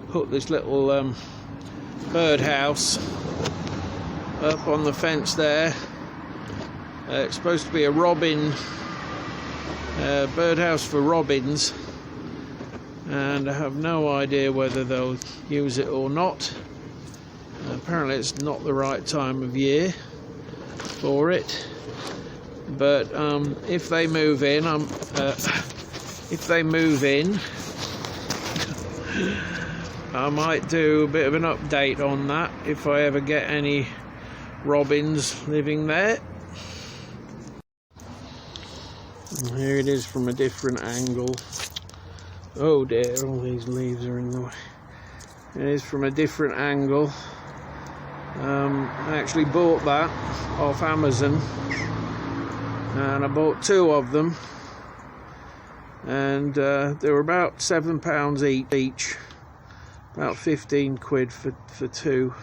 put this little birdhouse up on the fence there. It's supposed to be a robin birdhouse for robins, and I have no idea whether they'll use it or not. Apparently it's not the right time of year for it, but if they move in, I might do a bit of an update on that if I ever get any robins living there. And here it is from a different angle. Oh dear, all these leaves are in the way. It is from a different angle. I actually bought that off Amazon, and I bought 2 of them, and they were about £7 each, about 15 quid for 2.